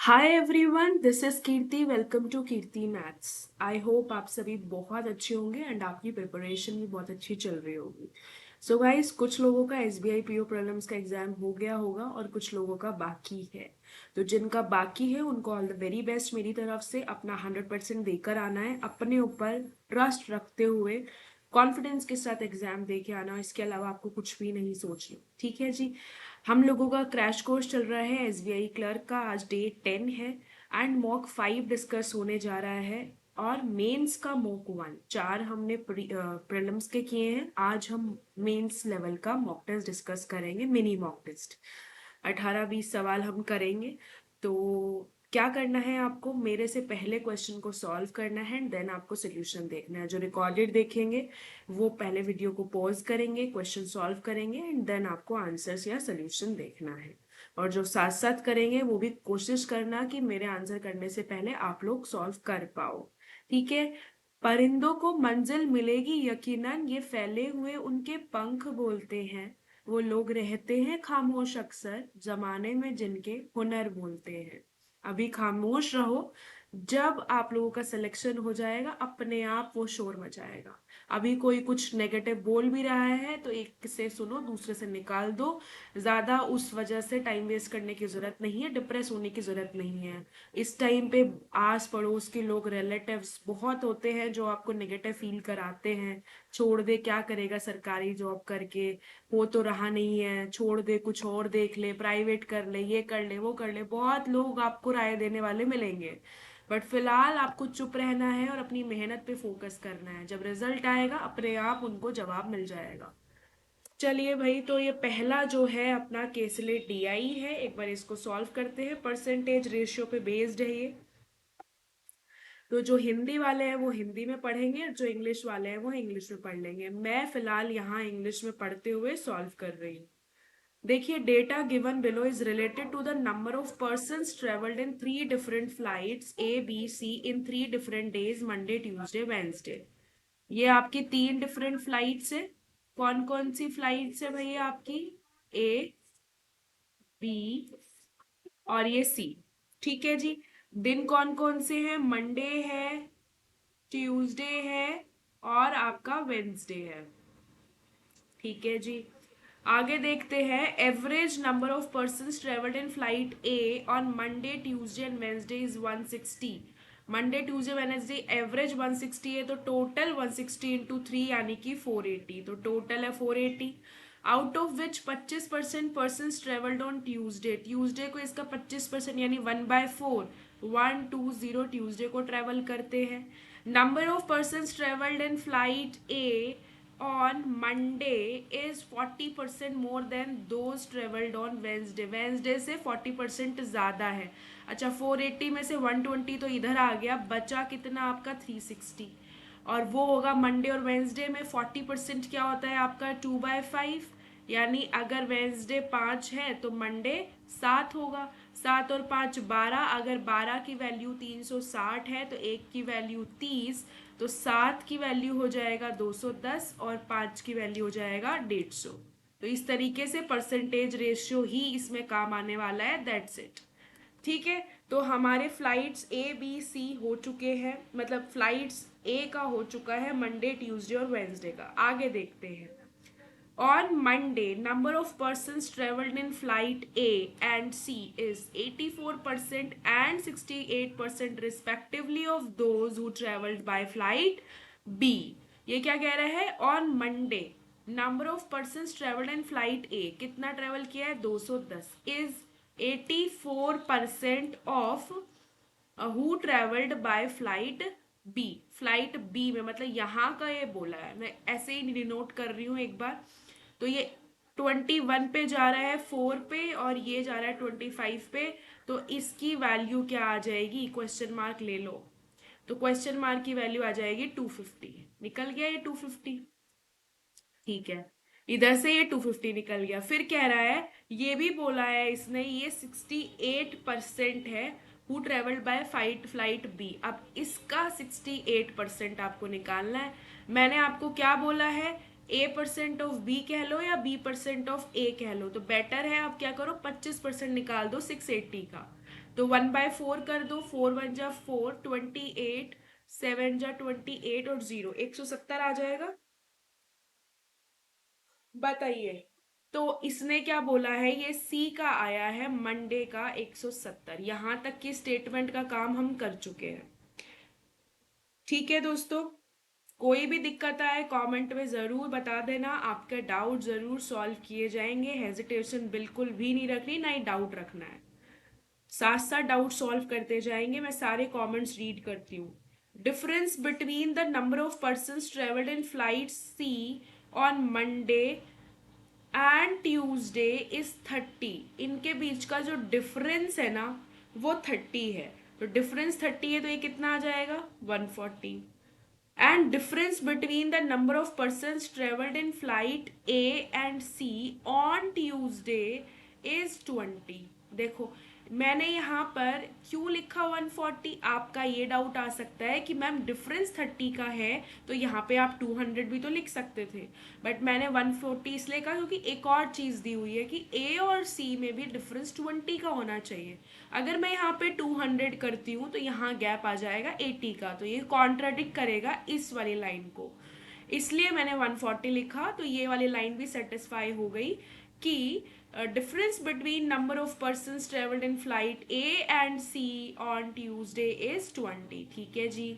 Hi everyone, this is Kirti. Welcome to Kirti maths. I hope आप सभी बहुत अच्छे होंगे एंड आपकी प्रिपरेशन भी बहुत अच्छी चल रही होगी। सो गाइस, कुछ लोगों का एसबीआई पीओ प्रीलिम्स का एग्जाम हो गया होगा और कुछ लोगों का बाकी है। तो जिनका बाकी है उनको ऑल द वेरी बेस्ट मेरी तरफ से। अपना 100% देकर आना है, अपने ऊपर ट्रस्ट रखते हुए कॉन्फिडेंस के साथ एग्जाम दे के आना। इसके अलावा आपको कुछ भी नहीं सोचना, ठीक है जी। हम लोगों का क्रैश कोर्स चल रहा है एसबीआई क्लर्क का। आज डे 10 है एंड मॉक 5 डिस्कस होने जा रहा है और मेंस का मॉक 1। 4 हमने प्रीलिम्स के किए हैं। आज हम मेंस लेवल का मॉक टेस्ट डिस्कस करेंगे, मिनी मॉक टेस्ट। 18-20 सवाल हम करेंगे। तो क्या करना है, आपको मेरे से पहले क्वेश्चन को सॉल्व करना है एंड देन आपको सोल्यूशन देखना है। जो रिकॉर्डेड देखेंगे वो पहले वीडियो को पॉज करेंगे, क्वेश्चन सॉल्व करेंगे एंड देन आपको आंसर्स या सोल्यूशन देखना है। और जो साथ साथ करेंगे वो भी कोशिश करना कि मेरे आंसर करने से पहले आप लोग सॉल्व कर पाओ, ठीक है। परिंदों को मंजिल मिलेगी यकीनन, ये फैले हुए उनके पंख बोलते हैं। वो लोग रहते हैं खामोश अक्सर, जमाने में जिनके हुनर बोलते हैं। अभी खामोश रहो, जब आप लोगों का सिलेक्शन हो जाएगा अपने आप वो शोर मचाएगा। अभी कोई कुछ नेगेटिव बोल भी रहा है तो एक से सुनो, दूसरे से निकाल दो। ज्यादा उस वजह से टाइम वेस्ट करने की जरूरत नहीं है, डिप्रेस होने की जरूरत नहीं है। इस टाइम पे आस पड़ोस के लोग, रिलेटिव्स बहुत होते हैं जो आपको नेगेटिव फील कराते हैं। छोड़ दे, क्या करेगा सरकारी जॉब करके, हो तो रहा नहीं है, छोड़ दे, कुछ और देख ले, प्राइवेट कर ले, ये कर ले, वो कर ले। बहुत लोग आपको राय देने वाले मिलेंगे, बट फिलहाल आपको चुप रहना है और अपनी मेहनत पे फोकस करना है। जब रिजल्ट आएगा अपने आप उनको जवाब मिल जाएगा। चलिए भाई, तो ये पहला जो है अपना केसले डीआई है। एक बार इसको सॉल्व करते हैं। परसेंटेज रेशियो पे बेस्ड है ये। तो जो हिंदी वाले हैं वो हिंदी में पढ़ेंगे और जो इंग्लिश वाले हैं वो इंग्लिश में पढ़ लेंगे। मैं फिलहाल यहाँ इंग्लिश में पढ़ते हुए सॉल्व कर रही हूँ। देखिए, data given below is related to the number of persons travelled in 3 different flights A B C in 3 different days, Monday Tuesday Wednesday. ये आपकी 3 डिफरेंट फ्लाइट्स है। कौन कौन सी फ्लाइट्स है भैया आपकी? A B और ये C, ठीक है जी। दिन कौन कौन से हैं? मंडे है, ट्यूसडे है और आपका वेंसडे है, ठीक है जी। आगे देखते हैं। Average number of persons travelled in flight A on Monday Tuesday and Wednesday is 160। Monday Tuesday Wednesday average 160 है, तो टोटल 160 इंटू 3 यानी कि 480। तो टोटल है 480। Out of which 25% person travelled on Tuesday. Tuesday को इसका 25% यानी 1/4, 120 ट्यूसडे को ट्रेवल करते हैं। Number of person travelled in flight A on Monday is 40% more than those traveled on Wednesday. Wednesday से 40% ज़्यादा है। अच्छा, 480 में से 120 तो इधर आ गया, बचा कितना आपका? 360। और वो होगा मंडे और वेंसडे में। 40% क्या होता है आपका? 2/5। यानी अगर वेंसडे 5 है तो मंडे 7 होगा। 7 और 5 12। अगर 12 की वैल्यू 360 है तो 1 की वैल्यू 30। तो 7 की वैल्यू हो जाएगा 210 और 5 की वैल्यू हो जाएगा 150। तो इस तरीके से परसेंटेज रेशियो ही इसमें काम आने वाला है। दैट्स इट, ठीक है। तो हमारे फ्लाइट्स A B C हो चुके हैं, मतलब फ्लाइट्स ए का हो चुका है मंडे ट्यूसडे और वेंसडे का। आगे देखते हैं। On Monday, number of persons traveled in flight A and C is 84% and 68% respectively of those who traveled by flight B. ये क्या कह रहा है? On Monday, number of persons traveled in flight A कितना ट्रेवल किया है? 210 is 84% of who traveled by flight B। Flight B में मतलब यहाँ का ये बोला है, मैं ऐसे ही डिनोट कर रही हूँ एक बार। तो ये 21 पे जा रहा है, 4 पे, और ये जा रहा है 25 पे। तो इसकी वैल्यू क्या आ जाएगी? क्वेश्चन मार्क ले लो। तो क्वेश्चन मार्क की वैल्यू आ जाएगी 250। निकल गया ये 250, ठीक है। इधर से ये 250 निकल गया। फिर कह रहा है, ये भी बोला है इसने, ये 68% है who travelled by flight B. अब इसका 68% आपको निकालना है। मैंने आपको क्या बोला है? A% ऑफ बी कह लो या B% ऑफ ए कह लो। तो बेटर है आप क्या करो, 25% निकाल दो 680 का। तो 1/4 कर दो, 4 1 जा 4, 28, 7 जा 28 और 0, 170 आ जाएगा। बताइए। तो इसने क्या बोला है, ये सी का आया है मंडे का 170। यहां तक की स्टेटमेंट का काम हम कर चुके हैं। ठीक है दोस्तों, कोई भी दिक्कत आए कमेंट में ज़रूर बता देना, आपके डाउट ज़रूर सॉल्व किए जाएंगे। हेजिटेशन बिल्कुल भी नहीं रखनी, ना ही डाउट रखना है, साथ साथ डाउट सॉल्व करते जाएंगे। मैं सारे कमेंट्स रीड करती हूँ। Difference between the number of persons travelled in flight C on Monday and Tuesday is 30। इनके बीच का जो डिफरेंस है ना, वो 30 है। तो डिफरेंस 30 है, तो ये कितना आ जाएगा, 140। And difference between the number of persons travelled in flight A and C on Tuesday is 20। देखो, मैंने यहाँ पर क्यों लिखा 140, आपका ये डाउट आ सकता है कि मैम डिफरेंस 30 का है, तो यहाँ पे आप 200 भी तो लिख सकते थे। बट मैंने 140 इसलिए कहा क्योंकि एक और चीज़ दी हुई है कि ए और सी में भी डिफरेंस 20 का होना चाहिए। अगर मैं यहाँ पे 200 करती हूँ तो यहाँ गैप आ जाएगा 80 का, तो ये कॉन्ट्राडिक्ट करेगा इस वाली लाइन को, इसलिए मैंने 140 लिखा। तो ये वाली लाइन भी सेटिस्फाई हो गई कि difference between number of persons travelled in flight A and C on Tuesday is 20। ठीक है जी।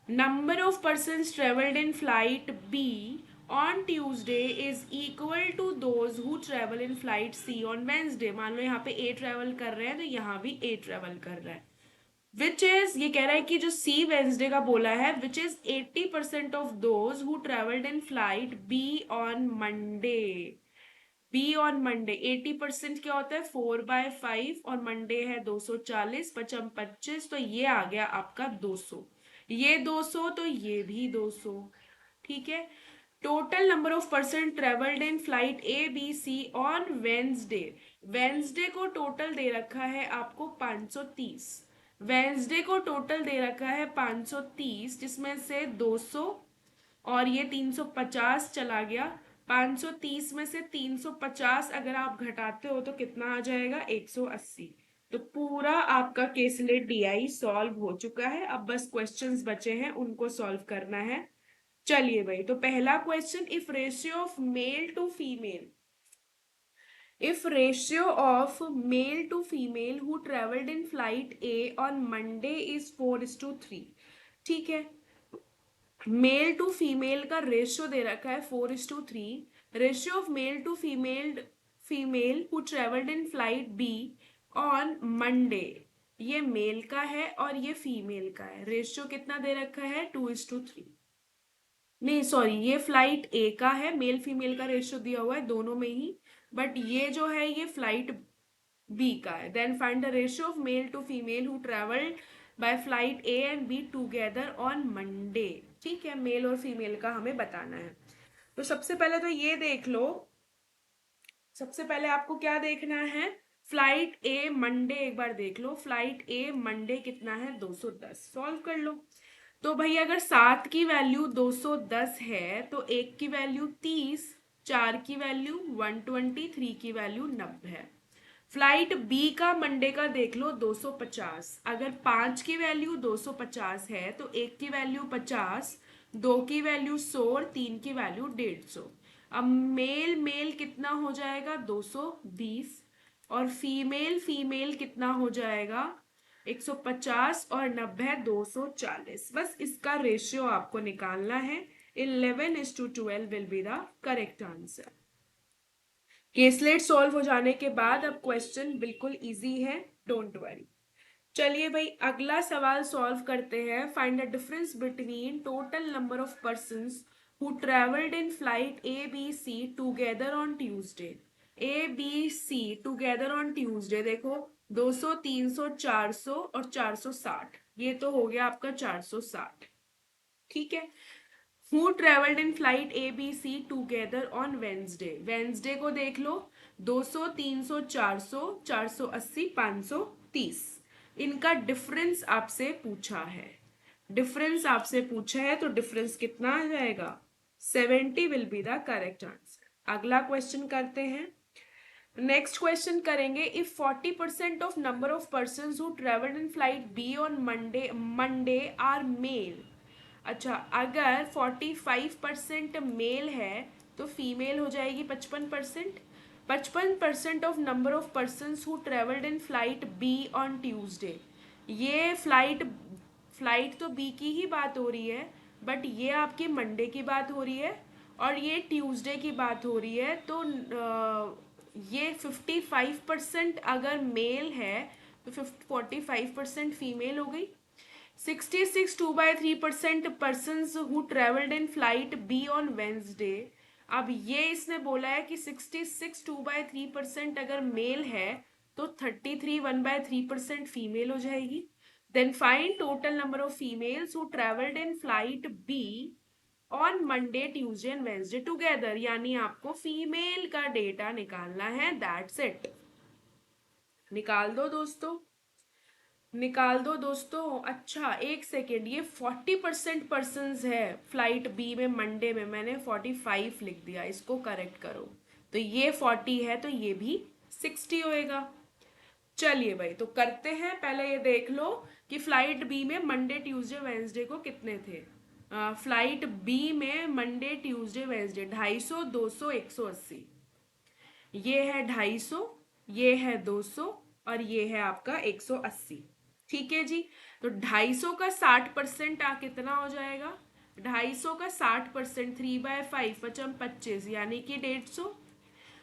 Number of persons travelled in flight B on Tuesday is equal to those who travel in flight C on Wednesday. मान लो यहाँ पे ए travel कर रहे हैं, तो यहाँ भी ए ट्रेवल कर रहा है। विच इज, ये कह रहा है कि जो सी वेंसडे का बोला है, which is 80% of those who travelled in flight B on Monday. B on Monday 80% क्या होता है, 4/5, और मंडे है 240, पचम 25, तो ये आ गया आपका 200। ये 200 तो ये भी 200। ठीक है। Total number of person travelled in flight A B C on Wednesday. Wednesday को टोटल दे रखा है आपको 530। वेंसडे को टोटल दे रखा है 530, जिसमें से 200 और ये 350 चला गया। 530 में से 350 अगर आप घटाते हो तो कितना आ जाएगा, 180। तो पूरा आपका केसलेट डीआई सॉल्व हो चुका है। अब बस क्वेश्चंस बचे हैं, उनको सॉल्व करना है। चलिए भाई, तो पहला question, if ratio of male to female, if ratio of male to female who traveled in flight A on Monday is 4:3। ठीक है, मेल टू फीमेल का रेशियो दे रखा है 4:3। Ratio of male to female, female who travelled in flight B on Monday, ये male का है और ये फीमेल का है। रेशियो कितना दे रखा है, 2:3। नहीं सॉरी, ये फ्लाइट ए का है, मेल फीमेल का रेशियो दिया हुआ है दोनों में ही, बट ये जो है ये फ्लाइट बी का है। Then find the ratio of male to female who travelled by flight A and B together on Monday. ठीक है, मेल और फीमेल का हमें बताना है। तो सबसे पहले तो ये देख लो, सबसे पहले आपको क्या देखना है, फ्लाइट ए मंडे एक बार देख लो। फ्लाइट ए मंडे कितना है, 210। सॉल्व कर लो। तो भाई अगर 7 की वैल्यू 210 है तो 1 की वैल्यू 30, 4 की वैल्यू 120, 3 की वैल्यू 90 है। फ्लाइट बी का मंडे का देख लो 250। अगर 5 की वैल्यू 250 है तो 1 की वैल्यू 50, 2 की वैल्यू 100 और 3 की वैल्यू 150। अब मेल मेल कितना हो जाएगा, 220, और फीमेल फीमेल कितना हो जाएगा, 150 और 90 240। बस इसका रेशियो आपको निकालना है। 11:12 will be the correct answer. Caselet solve हो जाने के बाद अब क्वेश्चन बिल्कुल इजी है, डोंट वरी। चलिए भाई, अगला सवाल सॉल्व करते हैं। Find the difference between total number of persons who travelled in flight A B C together on Tuesday. A B C together on Tuesday, देखो 200, 300, 400 और 460, ये तो हो गया आपका 460। ठीक है। Who travelled in flight A B C together on Wednesday. Wednesday को देख लो, 200, 300, 400, 480, 530। इनका डिफरेंस आपसे पूछा है। डिफरेंस आपसे पूछा है तो डिफरेंस कितना आ जाएगा, 70 will be the correct answer. अगला क्वेश्चन करते हैं। नेक्स्ट क्वेश्चन करेंगे, if 40% of number of person who travelled in flight B on Monday are male. अच्छा, अगर 45% मेल है तो फीमेल हो जाएगी 55%। 55% of number of person who travelled in flight B on Tuesday. ये फ्लाइट तो बी की ही बात हो रही है, बट ये आपकी मंडे की बात हो रही है और ये ट्यूसडे की बात हो रही है। तो ये 55% अगर मेल है तो 45% फीमेल हो गई। 66 2/3% persons who traveled in flight B on Wednesday। अब ये इसने बोला है कि 66 2/3% अगर मेल है तो 33 1/3% फीमेल हो जाएगी। Then find total number of females who travelled in flight B on Monday Tuesday and Wednesday together. यानी आपको फीमेल का डेटा निकालना है, दैट्स इट। निकाल दो दोस्तों, निकाल दो दोस्तों। अच्छा एक सेकेंड, ये 40% पर्सन है फ्लाइट बी में मंडे में, मैंने 45 लिख दिया, इसको करेक्ट करो। तो ये 40 है तो ये भी 60 होएगा। चलिए भाई, तो करते हैं, पहले ये देख लो कि फ्लाइट बी में मंडे ट्यूसडे वेंसडे को कितने थे। फ्लाइट बी में मंडे ट्यूसडे वेंसडे 250 200 180। ये है 250, ये है 200 और ये है आपका 180। ठीक है जी। तो 250 का 60% कितना हो जाएगा? 250 का 60% 3/5 पचम 25 यानी कि 150।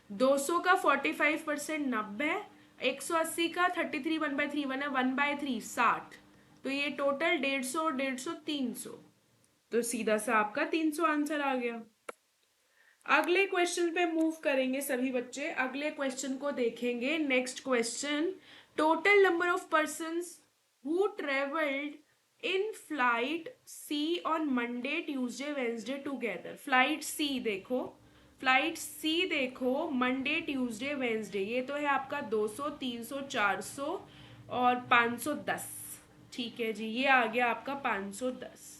200 का 45% 90। 180 का 33 1/3 1 है 1/3 60। तो ये टोटल 150 150 300। तो सीधा सा आपका 300 आंसर आ गया। अगले क्वेश्चन पे मूव करेंगे सभी बच्चे, अगले क्वेश्चन को देखेंगे। Next question, total number of persons who travelled in flight C on Monday Tuesday Wednesday together. Flight C देखो, फ्लाइट सी देखो, मंडे ट्यूसडे वेंसडे, ये तो है आपका 200 300 400 और 510। ठीक है जी, ये आ गया आपका 510।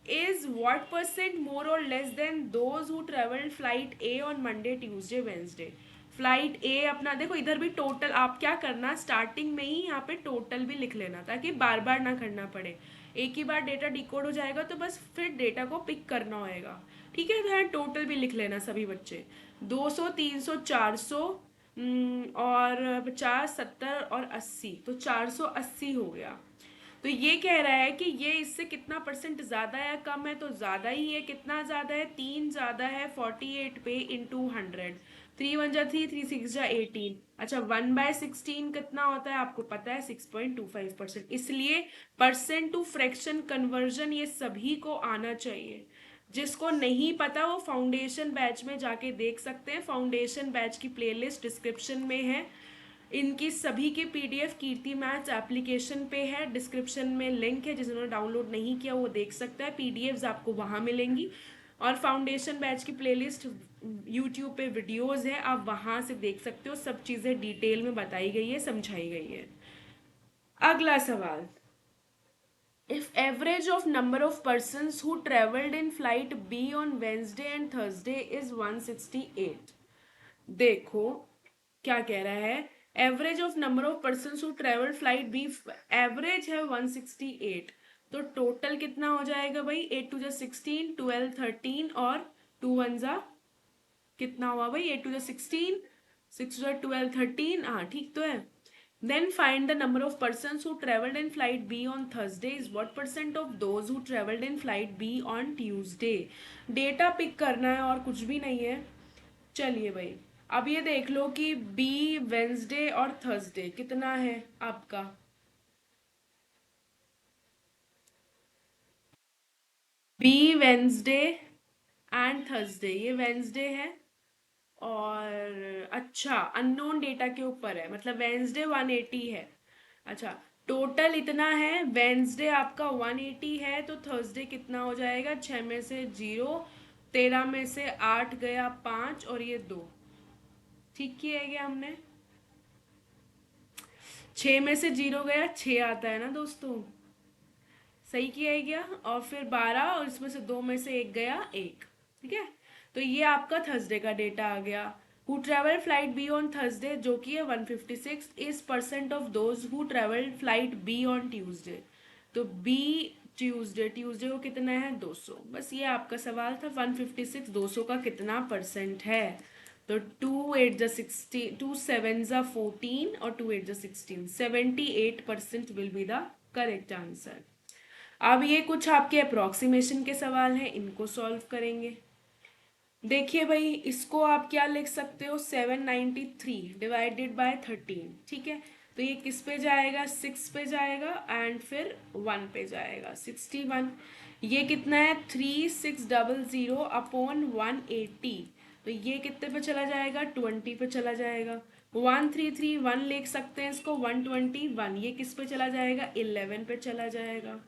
is what percent more or less than those who traveled flight A on Monday, Tuesday, Wednesday। Flight ए अपना देखो, इधर भी टोटल आप क्या करना, स्टार्टिंग में ही यहाँ पे टोटल भी लिख लेना ताकि बार बार ना करना पड़े। एक ही बार डेटा डिकोड हो जाएगा तो बस फिर डेटा को पिक करना होएगा। ठीक है, तो यहाँ टोटल भी लिख लेना सभी बच्चे। 200 300 400 और 50 70 और 80, तो 480 हो गया। तो ये कह रहा है कि ये इससे कितना परसेंट ज्यादा है या कम है, तो ज्यादा ही है। कितना ज्यादा है? 3 ज्यादा है 48 पे इंटू 100। 3 1 जा 3 3 6 जा 18। अच्छा 1/16 कितना होता है आपको पता है? 6.25%। इसलिए परसेंट टू फ्रैक्शन कन्वर्जन ये सभी को आना चाहिए। जिसको नहीं पता वो फाउंडेशन बैच में जाके देख सकते हैं, फाउंडेशन बैच की प्लेलिस्ट डिस्क्रिप्शन में है। इनकी सभी के पीडीएफ कीर्ति मैथ्स एप्लीकेशन पे है, डिस्क्रिप्शन में लिंक है, जिन्होंने डाउनलोड नहीं किया वो देख सकता है, पीडीएफ्स आपको वहाँ मिलेंगी। और फाउंडेशन बैच की प्लेलिस्ट यूट्यूब पे वीडियोस है, आप वहाँ से देख सकते हो, सब चीज़ें डिटेल में बताई गई है, समझाई गई है। अगला सवाल, if average of number of persons who traveled in flight B on Wednesday and Thursday is 168। देखो क्या कह रहा है, average of number of person who travel flight B, average है 168। तो टोटल कितना हो जाएगा भाई? 8 2 जा 16 12 13 और 2 1 जा कितना हुआ भाई? 8 2 जा 16 6 2 जा 12 13। हाँ ठीक तो है। Then find the number of person who travelled in flight B on Thursday is what percent of those who travelled in flight B on Tuesday. Data pick करना है और कुछ भी नहीं है। चलिए भाई, अब ये देख लो कि बी वेंसडे और थर्सडे कितना है आपका। बी वेंसडे एंड थर्सडे, ये वेंसडे है और अच्छा अननोन डेटा के ऊपर है, मतलब वेंसडे 180 है। अच्छा टोटल इतना है, वेंसडे आपका 180 है तो थर्सडे कितना हो जाएगा? 6 में से 0, 13 में से 8 गया 5 और ये 2। ठीक किया गया हमने। 6 में से 0 गया 6 आता है ना दोस्तों, सही किया है गया। और फिर 12 और इसमें से 2 में से 1 गया 1। ठीक है, तो ये आपका थर्सडे का डेटा आ गया। Who travel flight B on Thursday जो कि है 156 is percent of those who travel flight B on Tuesday. तो बी ट्यूसडे, ट्यूसडे को कितना है 200। बस ये आपका सवाल था, 156 200 का कितना परसेंट है। तो 2 8 जा 60, 2 7 जा 14 और 2 8 जा 16, 78% will be the correct answer. अब ये कुछ आपके अप्रोक्सीमेशन के सवाल हैं, इनको सॉल्व करेंगे। देखिए भाई, इसको आप क्या लिख सकते हो, 793 डिवाइडेड बाय 13, ठीक है। तो ये किस पे जाएगा, 6 पे जाएगा एंड फिर 1 पे जाएगा, 61। ये कितना है, 3600 अपॉन 180। तो ये कितने पे चला जाएगा, 20 पे चला जाएगा। 1331 लिख सकते हैं इसको, 121 ये किस पे चला जाएगा, 11 पे चला जाएगा।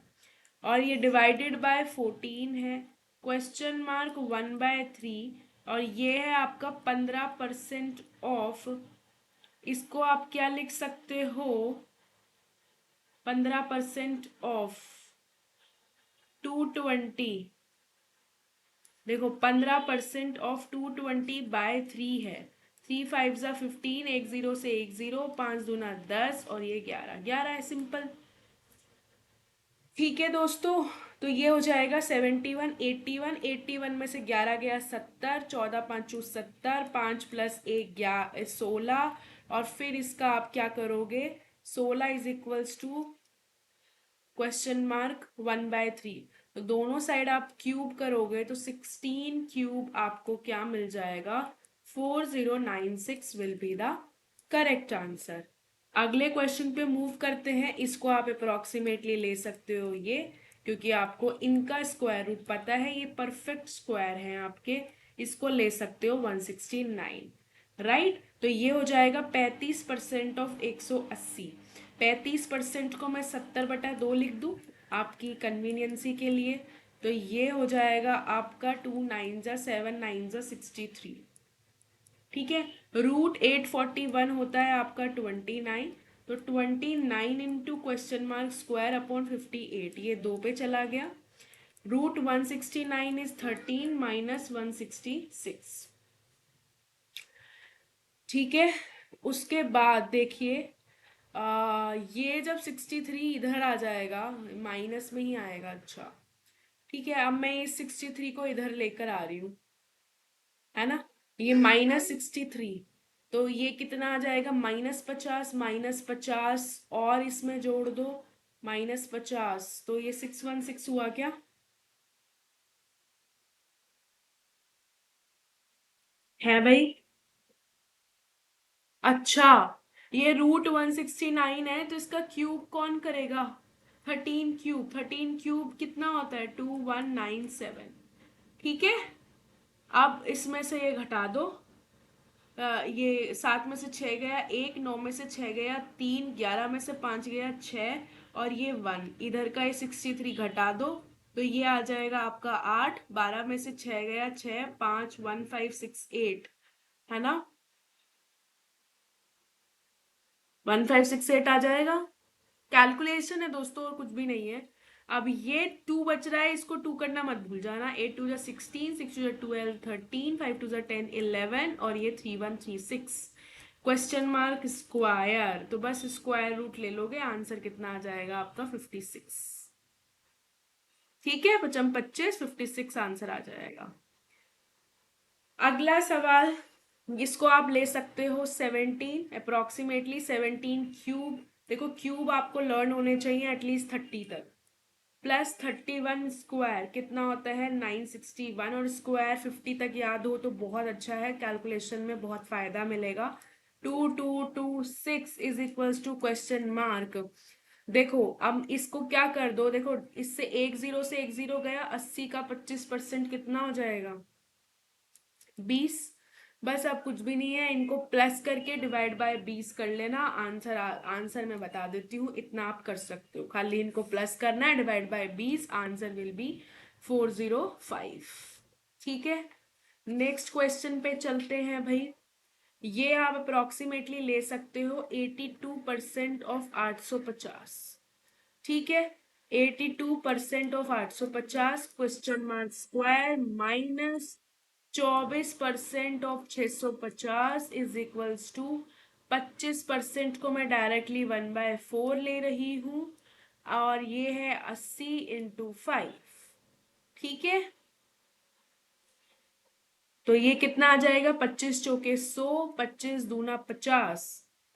और ये डिवाइडेड बाय 14 है, क्वेश्चन मार्क 1/3। और ये है आपका 15% ऑफ। इसको आप क्या लिख सकते हो, 15% ऑफ 220। देखो 15% ऑफ 220/3 है। 3 5 जा 15, एक जीरो से एक जीरो, 5 दूना 10 और ये 11, 11 है, सिंपल। ठीक है दोस्तों, तो ये हो जाएगा 71, 81, 81 में से 11 गया 70, 14 5 70, 5 प्लस 1 16। और फिर इसका आप क्या करोगे, 16 is equals to question mark 1/3। तो दोनों साइड आप क्यूब करोगे तो 16 क्यूब आपको क्या मिल जाएगा, 4096 will be the correct answer. अगले क्वेश्चन पे मूव करते हैं। इसको आप अप्रोक्सीमेटली ले सकते हो ये, क्योंकि आपको इनका स्क्वायर रूट पता है, ये परफेक्ट स्क्वायर हैं आपके। इसको ले सकते हो 169, राइट। तो ये हो जाएगा 35% ऑफ 180। 35% को मैं 70/2 लिख दूं आपकी कन्वीनियंसी के लिए। तो ये हो जाएगा आपका 2 9 जा 7 9 जा 63, ठीक है। √841 होता है आपका 29। तो 29 into question mark square upon 58, ये 2 पे चला गया। √169 इज 13 माइनस 166, ठीक है। उसके बाद देखिए, ये जब 63 इधर आ जाएगा, माइनस में ही आएगा, अच्छा ठीक है। अब मैं इस 63 को इधर लेकर आ रही हूँ, है ना। ये -63, तो ये कितना आ जाएगा, -50, -50 और इसमें जोड़ दो -50, तो ये 616 हुआ क्या, है भाई। अच्छा, ये √169 है, तो इसका क्यूब कौन करेगा, 13 क्यूब। 13 क्यूब कितना होता है, 2197, ठीक है। अब इसमें से ये घटा दो, ये 7 में से 6 गया एक, 9 में से 6 गया 3, 11 में से 5 गया 6, और ये 1 इधर का, ये 63 घटा दो। तो ये आ जाएगा आपका 8, 12 में से 6 गया 6, 5 1568, है ना। 1568 आ जाएगा। कैलकुलेशन है दोस्तों, और कुछ भी नहीं है। अब ये 2 बच रहा है, इसको 2 करना मत भूल जाना। 8 2 जा 16, 6 2 जा 12 13, 5 2 जा 10 11, और ये 3136 क्वेश्चन मार्क स्क्वायर। तो बस स्क्वायर रूट ले लोगे, आंसर कितना आ जाएगा आपका 56, ठीक है। 55 25 56 आंसर आ जाएगा। अगला सवाल, इसको आप ले सकते हो 17, अप्रोक्सीमेटली 17 क्यूब। देखो क्यूब आपको लर्न होने चाहिए एटलीस्ट 30 तक। +31 स्क्वायर कितना होता है, 961, और स्क्वायर 50 तक याद हो तो बहुत अच्छा है, कैलकुलेशन में बहुत फायदा मिलेगा। 2226 is equals to question mark. देखो अब इसको क्या कर दो, देखो इससे एक जीरो से एक जीरो गया, 80 का 25% कितना हो जाएगा, 20। बस अब कुछ भी नहीं है, इनको प्लस करके डिवाइड बाय 20 कर लेना, आंसर आंसर मैं बता देती हूँ, इतना आप कर सकते हो, खाली इनको प्लस करना है, divide by 20, answer will B 405, ठीक है। नेक्स्ट क्वेश्चन पे चलते हैं भाई। ये आप अप्रोक्सीमेटली ले सकते हो 82% ऑफ 850, ठीक है। 82% of 850 question mark square minus 24% of 650 is equals to 25% को मैं डायरेक्टली 1/4 ले रही हूँ और ये है 80 इंटू 5। ठीक है, तो ये कितना आ जाएगा? 25 चौके 100, 25 दूना 50,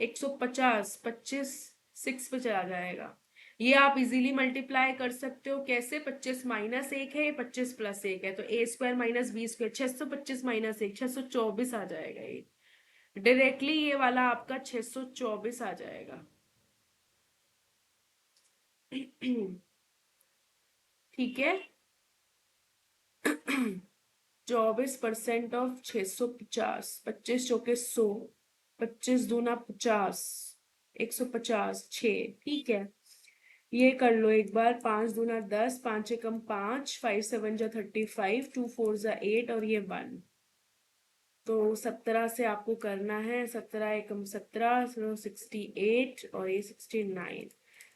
150, 25 6 पे चला जाएगा। ये आप इजीली मल्टीप्लाई कर सकते हो। कैसे? 25 माइनस 1 है, 25 प्लस 1 है, तो A square minus B square, 625 minus 1 624 आ जाएगा। ये डायरेक्टली ये वाला आपका 624 आ जाएगा। ठीक है। 24% ऑफ 650, 25 चौके 100, 25 दूना 50, 150 6। ठीक है, ये कर लो एक बार। 5 दूना 10, 5 एकम 5, 5 7 जा 35, 2 4 जा 8 और ये 1। तो 17 से आपको करना है, 17 एकम 17, 68 और ये 69।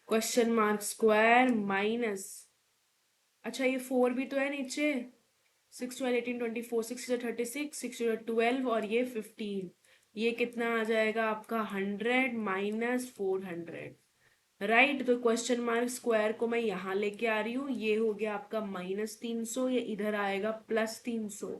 क्वेश्चन मार्क स्क्वायर माइनस, अच्छा ये 4 भी तो है नीचे, 6 12 18 24, 6 36, 6 12 और ये 15। ये कितना आ जाएगा आपका? 100 माइनस 400। राइट, तो क्वेश्चन मार्क स्क्वायर को मैं यहाँ लेके आ रही हूँ। ये हो गया आपका -300, ये इधर आएगा +300।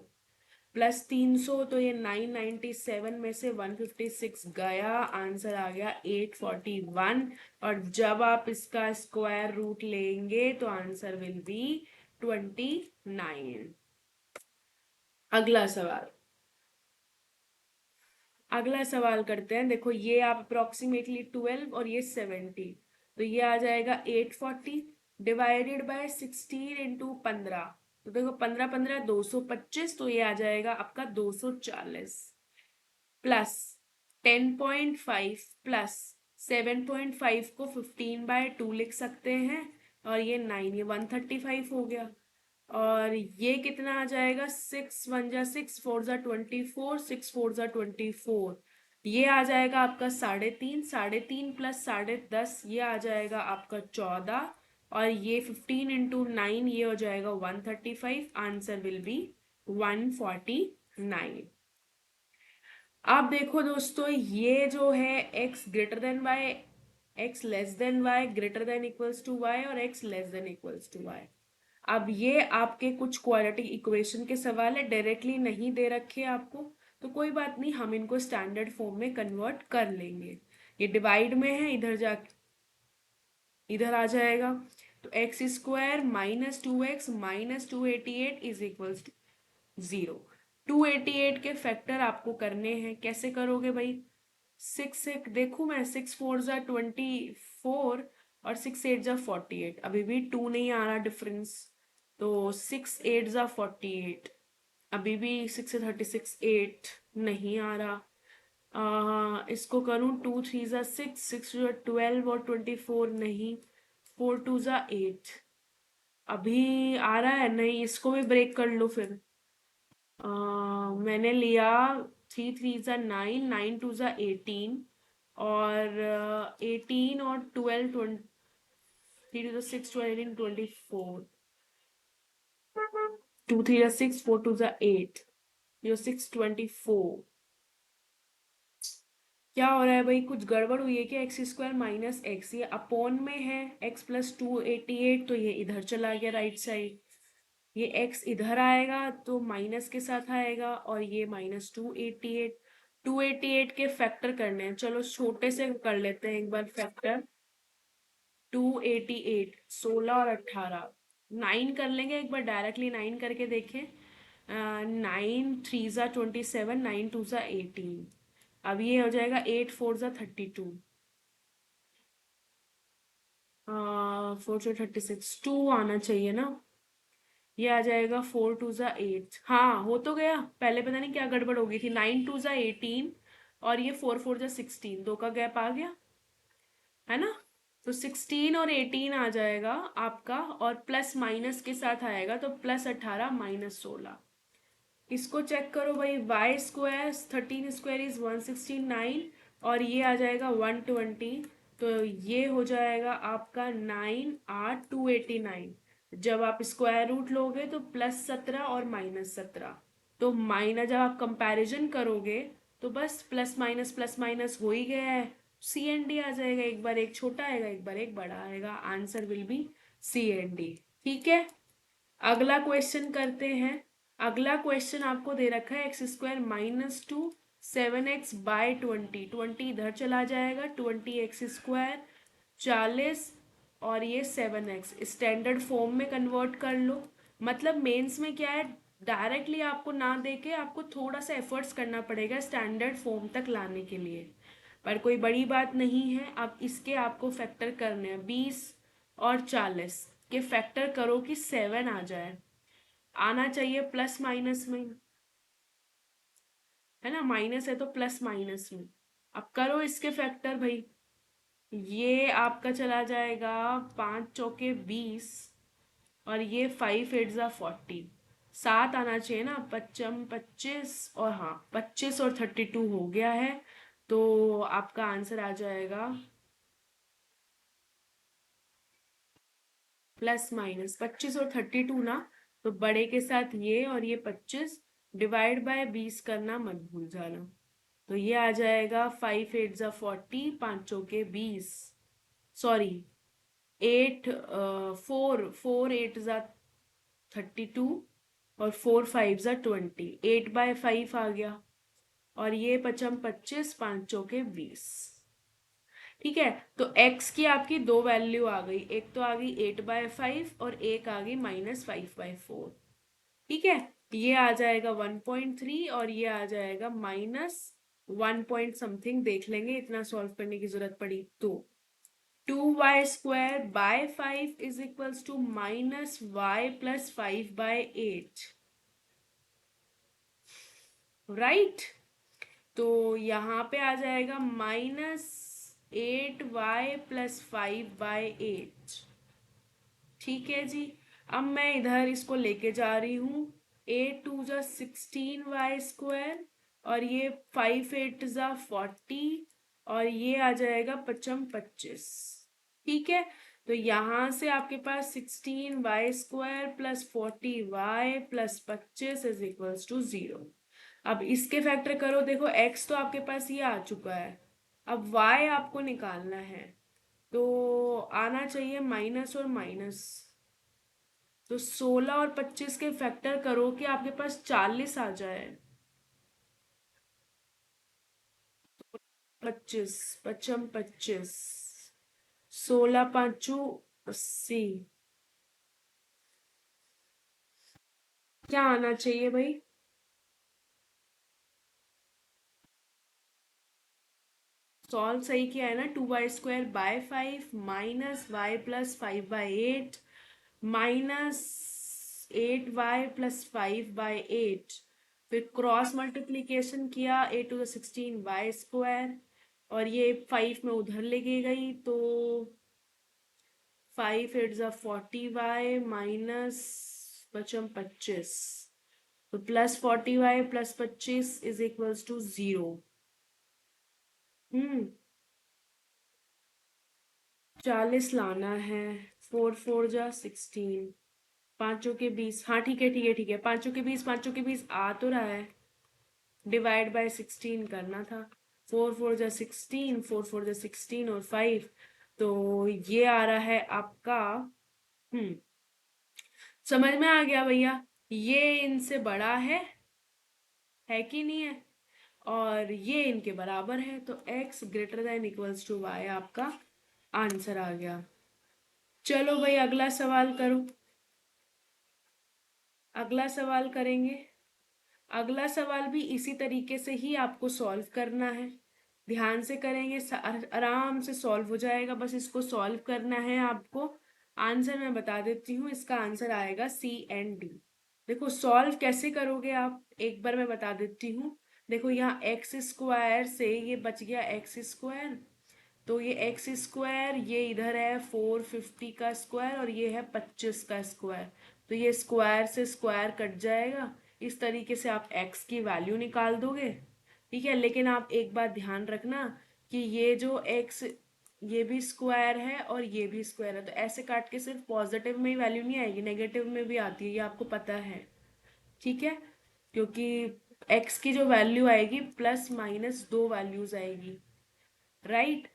+300 तो ये 997 में से 156 गया, आंसर आ गया 841। और जब आप इसका स्क्वायर रूट लेंगे तो आंसर विल बी 29। अगला सवाल, अगला सवाल करते हैं। देखो ये आप अप्रोक्सीमेटली 12 और ये 70, तो ये आ जाएगा 840 डिवाइडेड बाय 16 इंटू 15। तो देखो 15 15 225, तो ये आ जाएगा आपका 240 प्लस 10.5 प्लस 7.5 को 15/2 लिख सकते हैं और ये 9, ये 135 हो गया। और ये कितना आ जाएगा? 6 1 जा 6, 4 जा 24, 6 4 जा 24। ये आ जाएगा आपका 3.5, 3.5 प्लस 10.5, ये आ जाएगा आपका 14। और ये 15 इंटू 9, ये हो जाएगा 135। Answer will be 149। आप देखो दोस्तों, ये जो है x greater than y, x less than y, greater than equals to y और x less than equals to y। अब ये आपके कुछ क्वाड्रेटिक इक्वेशन के सवाल है, डायरेक्टली नहीं दे रखे आपको, तो कोई बात नहीं, हम इनको स्टैंडर्ड फॉर्म में कन्वर्ट कर लेंगे। ये डिवाइड में है, इधर जा इधर आ जाएगा, तो x square minus 2x minus 288 is equals to 0। 288 के फैक्टर आपको करने हैं, कैसे करोगे भाई? 6 से देखूं मैं, 6 4 जा 24 और 6 8 जा 48, अभी भी 2 नहीं आ रहा डिफरेंस, तो 6 8 जा 48, अभी भी 6 से 36 8 नहीं आ रहा। इसको करूं 2 3 जा 6, 6 जा 12 और 24 नहीं, 4 2 जा 8, अभी आ रहा है नहीं, इसको भी ब्रेक कर लो फिर। मैंने लिया 3 3 जा 9, 9 2 जा 18 और 18 और 12 3 2 जा 6 12 18 24, 2 3 जा 6, 4 2 जा 8, ये 6 24। क्या हो रहा है भाई? कुछ गड़बड़ हुई है क्या? एक्स स्क्वायर माइनस एक्स, ये अपॉन में है, x प्लस 288, तो ये इधर चला गया राइट साइड। ये x इधर आएगा तो माइनस के साथ आएगा और ये -288। 288 के फैक्टर करने हैं, चलो छोटे से कर लेते हैं एक बार फैक्टर। 288, 16 और 18, 9 कर लेंगे एक बार, डायरेक्टली 9 करके देखें। 9 3 जा 27, 9 2 जा 18, अब ये हो जाएगा 8 4 जा 32, 4 से 36, 2 आना चाहिए ना। ये आ जाएगा 4 2 जा 8, हाँ हो तो गया, पहले पता नहीं क्या गड़बड़ हो गई थी। 9 2 जा 18 और ये 4 4 जा 16, दो का गैप आ गया है ना। तो 16 और 18 आ जाएगा आपका, और प्लस माइनस के साथ आएगा, तो +18 -16। इसको चेक करो भाई, वाई स्क्वायर 13 स्क्वायर इज 169 और ये आ जाएगा 120, तो ये हो जाएगा आपका 9 8 289। जब आप स्क्वायर रूट लोगे तो +17 और -17, तो माइनस जब आप कंपैरिजन करोगे तो बस प्लस माइनस हो ही गया है, सी एन डी आ जाएगा, एक बार एक छोटा आएगा एक बार एक बड़ा आएगा, answer will be C and D. ठीक है, अगला क्वेश्चन करते हैं। अगला क्वेश्चन आपको दे रखा है x² - 7x/20, 20 इधर चला जाएगा, 20x², 40, और ये 7x स्टैंडर्ड फॉर्म में कन्वर्ट कर लो। मतलब मेंस में क्या है, डायरेक्टली आपको ना देके आपको थोड़ा सा एफर्ट्स करना पड़ेगा स्टैंडर्ड फॉर्म तक लाने के लिए, पर कोई बड़ी बात नहीं है। अब इसके आपको फैक्टर करने हैं, 20 और 40 के फैक्टर करो कि 7 आ जाए, आना चाहिए प्लस माइनस में, है ना, माइनस है तो प्लस माइनस में। अब करो इसके फैक्टर भाई, ये आपका चला जाएगा 5 चौके 20, और ये 5 8 ज़ा 40, 7 आना चाहिए ना, 25 और हाँ 25 और 32 हो गया है, तो आपका आंसर आ जाएगा प्लस माइनस 25 और 32 ना, तो बड़े के साथ ये और ये 25 डिवाइड बाय 20 करना मत भूल जाना, तो ये आ जाएगा 5 8 ज़ा 40, 5 चौके 20, सॉरी 4 4 8 ज़ा 32, और 4 5 ज़ा 20, 8/5 आ गया, और ये पचम 25, 5 चौके 20। ठीक है, तो x की आपकी दो वैल्यू आ गई, एक तो आ गई 8/5 और एक आ गई -5/4। ठीक है, ये आ जाएगा 1.3 और ये आ जाएगा -1 पॉइंट समथिंग, देख लेंगे इतना सॉल्व करने की जरूरत पड़ी तो। 2y²/5 is equals to -y + 5/8, right. तो यहाँ पे आ जाएगा -8y + 5/8। ठीक है जी, अब मैं इधर इसको लेके जा रही हूँ, 8 2 ज़ा 16y², और ये 5 8 ज़ा 40, और ये आ जाएगा पचम 25। ठीक है, तो यहाँ से आपके पास 16y² + 40y + 25 is equals to 0। अब इसके फैक्टर करो, देखो x तो आपके पास ये आ चुका है, अब y आपको निकालना है, तो आना चाहिए माइनस और माइनस, तो 16 और 25 के फैक्टर करो कि आपके पास 40 आ जाए, 25 पचम 25, 16 × 5 = 80, क्या आना चाहिए भाई, सॉल्व सही किया है ना, 2y²/5 -y + 5/8 -8y + 5/8, फिर क्रॉस मल्टीप्लीकेशन किया, 8 2 ज़ा 16 y², और ये 5 में उधर लेके गई, तो 5 8 ज़ा 40y माइनस बचम 25, तो +40y + 25 इज इक्वल्स टू 0। 40 लाना है, 4 4 ज़ा 16, 5 चौके 20, हाँ ठीक है ठीक है ठीक है, 5 चौके 20 आ तो रहा है, डिवाइड बाय 16 करना था, 4 4 ज़ा 16, 4 4 ज़ा 16 और 5, तो ये आ रहा है आपका, हम्म समझ में आ गया भैया, ये इनसे बड़ा है कि नहीं है, और ये इनके बराबर है, तो x > y आपका आंसर आ गया। चलो भाई अगला सवाल करो, अगला सवाल करेंगे। अगला सवाल भी इसी तरीके से ही आपको सॉल्व करना है, ध्यान से करेंगे, आराम से सॉल्व हो जाएगा, बस इसको सॉल्व करना है आपको। आंसर मैं बता देती हूँ, इसका आंसर आएगा C&D। देखो सॉल्व कैसे करोगे आप, एक बार मैं बता देती हूँ। देखो यहाँ x² से ये बच गया x², तो ये x², ये इधर है 450 का स्क्वायर, और ये है 25 का स्क्वायर, तो ये स्क्वायर से स्क्वायर कट जाएगा, इस तरीके से आप x की वैल्यू निकाल दोगे। ठीक है, लेकिन आप एक बात ध्यान रखना कि ये जो x, ये भी स्क्वायर है और ये भी स्क्वायर है, तो ऐसे काट के सिर्फ पॉजिटिव में ही वैल्यू नहीं आएगी, नेगेटिव में भी आती है, ये आपको पता है। ठीक है, क्योंकि x की जो वैल्यू आएगी प्लस माइनस दो वैल्यूज आएगी, राइट।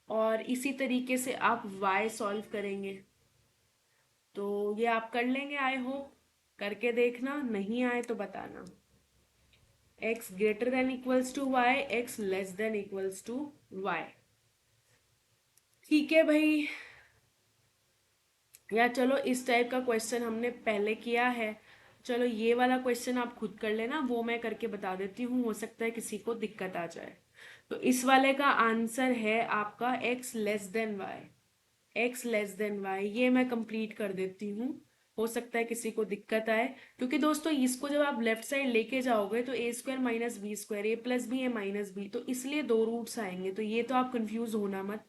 और इसी तरीके से आप y सॉल्व करेंगे, तो ये आप कर लेंगे आई होप। करके देखना, नहीं आए तो बताना। x greater than equals to y, x less than equals to y। ठीक है भाई, या चलो इस टाइप का क्वेश्चन हमने पहले किया है। चलो ये वाला क्वेश्चन आप खुद कर लेना, वो मैं करके बता देती हूँ, हो सकता है किसी को दिक्कत आ जाए। तो इस वाले का आंसर है आपका x less than y. x less than y ये मैं कंप्लीट कर देती हूँ, हो सकता है किसी को दिक्कत आए। क्योंकि दोस्तों इसको जब आप लेफ्ट साइड लेके जाओगे तो A square minus B square, A plus B A minus B, तो इसलिए दो रूट्स आएंगे, तो ये तो आप कंफ्यूज होना मत।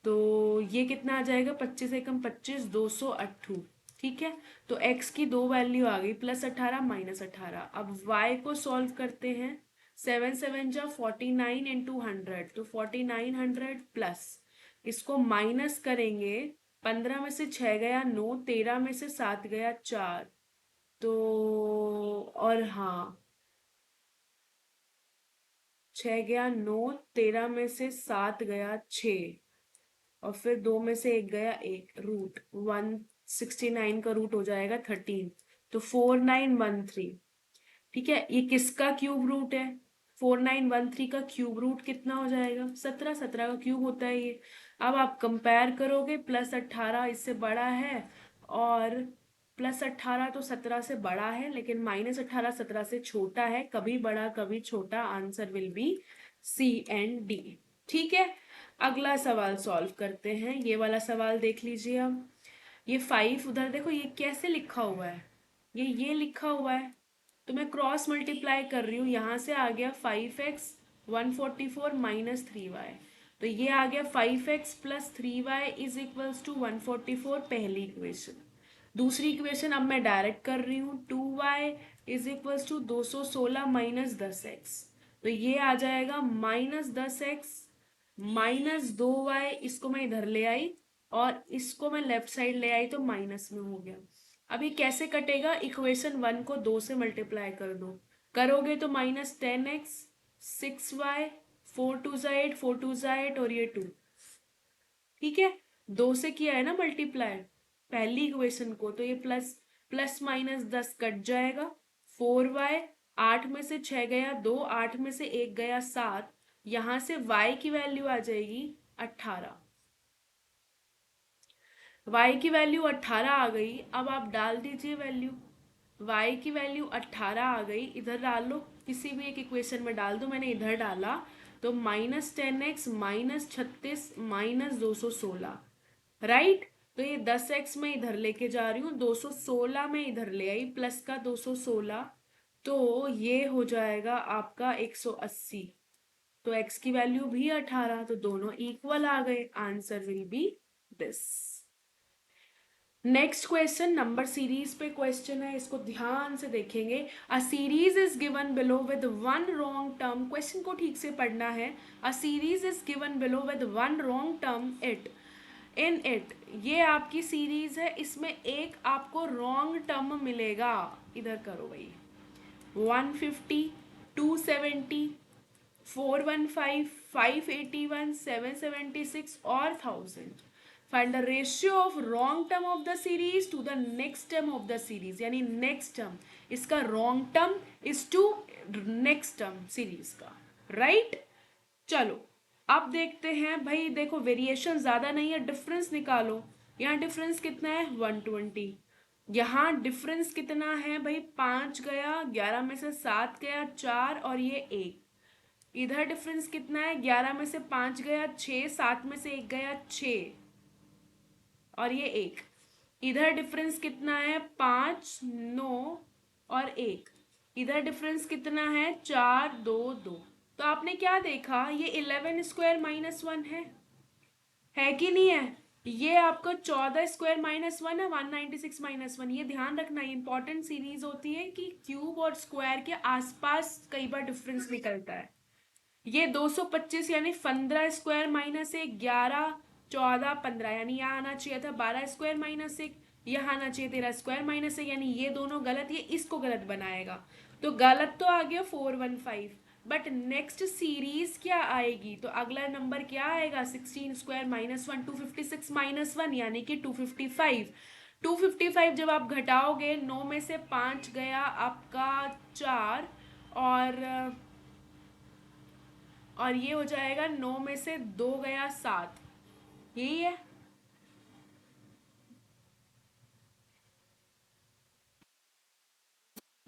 तो ये कितना आ जाएगा, 25 एकम 25, 208। ठीक है, तो x की दो वैल्यू आ गई, प्लस 18 माइनस 18। अब y को सॉल्व करते हैं। 7 7 जा 49 इंटू 100, तो 4900 प्लस इसको माइनस करेंगे। 15 में से 6 गया 9, 13 में से 7 गया 4, तो और हाँ 6 गया 9, 13 में से 7 गया 6, और फिर दो में से एक गया एक, रूट 169 का रूट हो जाएगा 13, तो 4913। ठीक है, ये किसका क्यूब रूट है, 4913 का क्यूब रूट कितना हो जाएगा, 17, 17 का क्यूब होता है ये। अब आप कंपेयर करोगे, प्लस 18 इससे बड़ा है, और प्लस 18 तो 17 से बड़ा है, लेकिन माइनस 18 17 से छोटा है, कभी बड़ा कभी छोटा, answer will be C and D. ठीक है, अगला सवाल सॉल्व करते हैं। ये वाला सवाल देख लीजिए। अब ये 5 उधर देखो, ये कैसे लिखा हुआ है, ये लिखा हुआ है, तो मैं क्रॉस मल्टीप्लाई कर रही हूँ, यहाँ से आ गया 5x 144 माइनस 3y, तो ये आ गया 5x plus 3y is equals to 144, पहली इक्वेशन। दूसरी इक्वेशन अब मैं डायरेक्ट कर रही हूँ, 2y is equals to 216 minus 10x, तो ये आ जाएगा माइनस 10x माइनस 2y, इसको मैं इधर ले आई और इसको मैं लेफ्ट साइड ले आई तो माइनस में हो गया। अब ये कैसे कटेगा, इक्वेशन 1 को 2 से मल्टीप्लाई कर दो, करोगे तो माइनस 10x 6y 4 2 8 4 2 8 और ये 2। ठीक है, दो से किया है ना मल्टीप्लाई पहली इक्वेशन को, तो ये प्लस प्लस माइनस 10 कट जाएगा। 4y, 8 में से 6 गया 2, 8 में से 1 गया 7, यहां से y की वैल्यू आ जाएगी 18। y की वैल्यू 18 आ गई, अब आप डाल दीजिए वैल्यू। y की वैल्यू 18 आ गई, इधर डाल लो, किसी भी एक इक्वेशन में डाल दो, मैंने इधर डाला, तो minus 10x minus 36 minus 216, right. तो ये 10x में इधर लेके जा रही हूँ, 216 में इधर ले आई, प्लस का 216, तो ये हो जाएगा आपका 180। तो x की वैल्यू भी 18, तो दोनों इक्वल आ गए, answer will B this. Next question number series पे क्वेश्चन है, इसको ध्यान से देखेंगे। A series is given below with one wrong term, question को ठीक से पढ़ना है। A series is given below with one wrong term it in it, ये आपकी सीरीज है, इसमें एक आपको रॉन्ग टर्म मिलेगा, इधर करो भाई। 150, 270, 415, 581, 776 और 1000। Find the ratio of wrong term of the series to the next term of the series, यानी नेक्स्ट टर्म, इसका wrong term is to next term series का, राइट। चलो अब देखते हैं भाई, देखो वेरिएशन ज्यादा नहीं है, डिफरेंस निकालो। यहाँ डिफरेंस कितना है 120, यहाँ डिफरेंस कितना है भाई 5 गया, 11 में से 7 गया 4 और ये 1। इधर डिफरेंस कितना है, 11 में से 5 गया 6, 7 में से 1 गया 6 और ये 1। इधर डिफरेंस कितना है 5 9 और 1। इधर डिफरेंस कितना है 4 2 2। तो आपने क्या देखा, ये 11 स्क्वायर माइनस 1 है कि नहीं है। ये आपका 14 स्क्वायर माइनस 1 है, 196 माइनस 1। ये ध्यान रखना, इंपॉर्टेंट सीरीज होती है कि क्यूब और स्क्वायर के आसपास कई बार डिफरेंस निकलता है। ये 225 यानी 15 स्क्वायर माइनस 1, 11 14 15, यानी यहाँ आना चाहिए था 12 स्क्वायर माइनस 1, यहाँ आना चाहिए 13 स्क्वायर माइनस 1, यानी ये दोनों गलत, ये इसको गलत बनाएगा। तो गलत तो आ गया 415, बट नेक्स्ट सीरीज क्या आएगी, तो अगला नंबर क्या आएगा, 16 स्क्वायर -1, 256 -1 यानी कि 255। 255 जब आप घटाओगे, 9 में से 5 गया आपका 4, और ये हो जाएगा 9 में से 2 गया 7, यही है।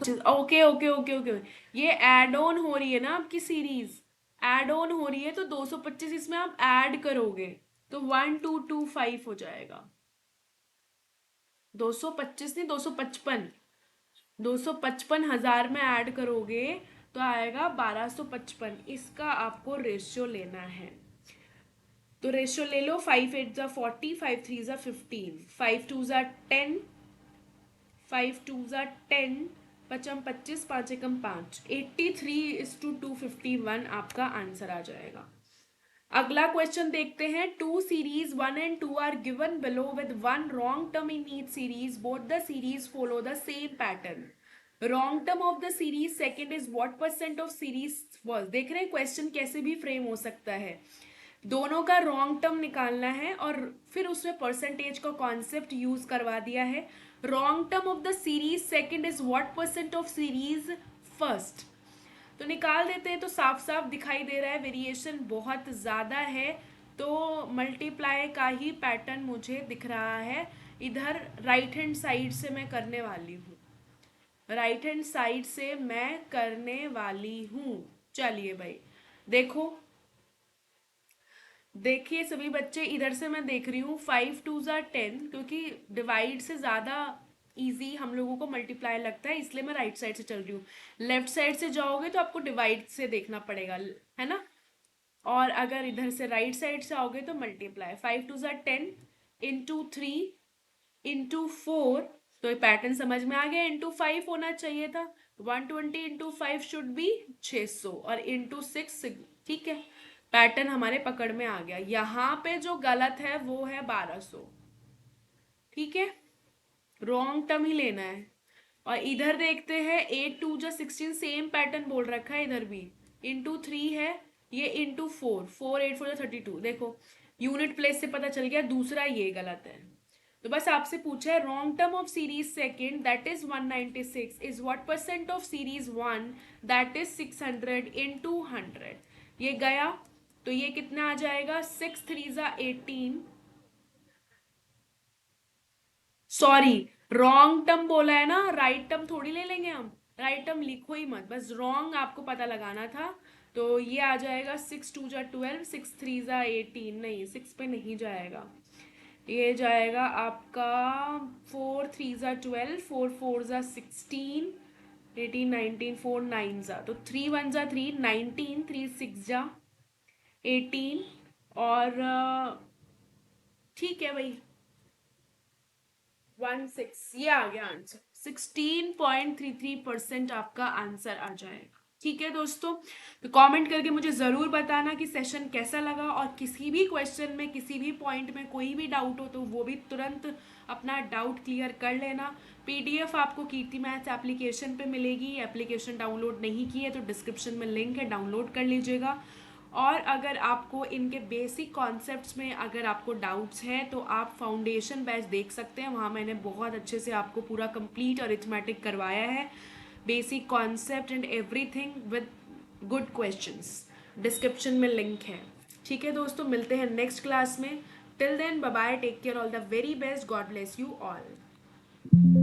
ओके ओके ओके ओके, ये एड ऑन हो रही है ना आपकी सीरीज, ऐड ऑन हो रही है, तो 225 इसमें आप ऐड करोगे तो 1225 हो जाएगा। 225 नहीं, 255, 255,000 में ऐड करोगे तो आएगा 1255। इसका आपको रेशियो लेना है, तो रेशियो ले लो। 5 8 ज़ा 40, 5 3 ज़ा 15, 5 2 ज़ा 10, 5 2 ज़ा 10, पचम 25, 5 एकम 5, 83:251 आपका आंसर आ जाएगा। अगला क्वेश्चन देखते हैं। Two series 1 and 2 are given below with one wrong term in each series, both the series follow the same pattern. Wrong term of the series second is what percent of series first. देख रहे हैं question कैसे भी frame हो सकता है, दोनों का रॉन्ग टर्म निकालना है और फिर उसमें परसेंटेज का कॉन्सेप्ट यूज करवा दिया है। Wrong term of the series second is what percent of series first, तो निकाल देते हैं। तो साफ साफ दिखाई दे रहा है वेरिएशन बहुत ज़्यादा है, तो मल्टीप्लाई का ही पैटर्न मुझे दिख रहा है। इधर राइट हैंड साइड से मैं करने वाली हूँ, राइट हैंड साइड से मैं करने वाली हूँ। चलिए भाई देखो, देखिए सभी बच्चे, इधर से मैं देख रही हूँ 5 2 ज़ा 10, क्योंकि डिवाइड से ज़्यादा इजी हम लोगों को मल्टीप्लाई लगता है, इसलिए मैं राइट साइड से चल रही हूँ। लेफ्ट साइड से जाओगे तो आपको डिवाइड से देखना पड़ेगा, है ना। और अगर इधर से राइट साइड से आओगे तो मल्टीप्लाई। 5 2 ज़ा 10, × 3 × 4, तो ये पैटर्न समझ में आ गया। × 5 होना चाहिए था, 120 × 5 शुड बी 600, और × 6, ठीक है, पैटर्न हमारे पकड़ में आ गया। यहाँ पे जो गलत है वो है 1200, ठीक है, रॉन्ग टर्म ही लेना है। और इधर देखते हैं 8 2 ज़ा 16, सेम पैटर्न बोल रखा है इधर भी, × 3 है, ये × 4, 4 8 4 ज़ा 32। देखो यूनिट प्लेस से पता चल गया, दूसरा ये गलत है। तो बस आपसे पूछा है wrong term of series second that is 196 is what percent of series 1 that is 600 × 100। ये गया तो ये कितना आ जाएगा, 6 3 ज़ा 18, सॉरी रॉन्ग टर्म बोला है ना, राइट टर्म थोड़ी ले लेंगे हम, राइट टर्म लिखो ही मत, बस रॉन्ग आपको पता लगाना था। तो ये आ जाएगा 6 2 ज़ा 12, 6 3 ज़ा 18, नहीं 6 पे नहीं जाएगा, ये जाएगा आपका 4 3 ज़ा 12, 4 4 ज़ा 16, 18 19, 4 9 ज़ा, तो 3 1 ज़ा 3, 19, 3 6 ज़ा 18, और ठीक है भाई 16, ये आ गया आंसर। 16.33% आपका आंसर आ जाएगा। ठीक है दोस्तों, तो कमेंट करके मुझे ज़रूर बताना कि सेशन कैसा लगा, और किसी भी क्वेश्चन में किसी भी पॉइंट में कोई भी डाउट हो तो वो भी तुरंत अपना डाउट क्लियर कर लेना। पीडीएफ आपको कीर्ति मैथ्स एप्लीकेशन पे मिलेगी, एप्लीकेशन डाउनलोड नहीं की है तो डिस्क्रिप्शन में लिंक है, डाउनलोड कर लीजिएगा। और अगर आपको इनके बेसिक कॉन्सेप्ट्स में अगर आपको डाउट्स हैं तो आप फाउंडेशन बैच देख सकते हैं, वहाँ मैंने बहुत अच्छे से आपको पूरा कंप्लीट अरिथमेटिक करवाया है, basic concept and everything with good questions. Description में लिंक है। ठीक है दोस्तों, मिलते हैं नेक्स्ट क्लास में। Till then bye bye, take care, all the very best, God bless you all.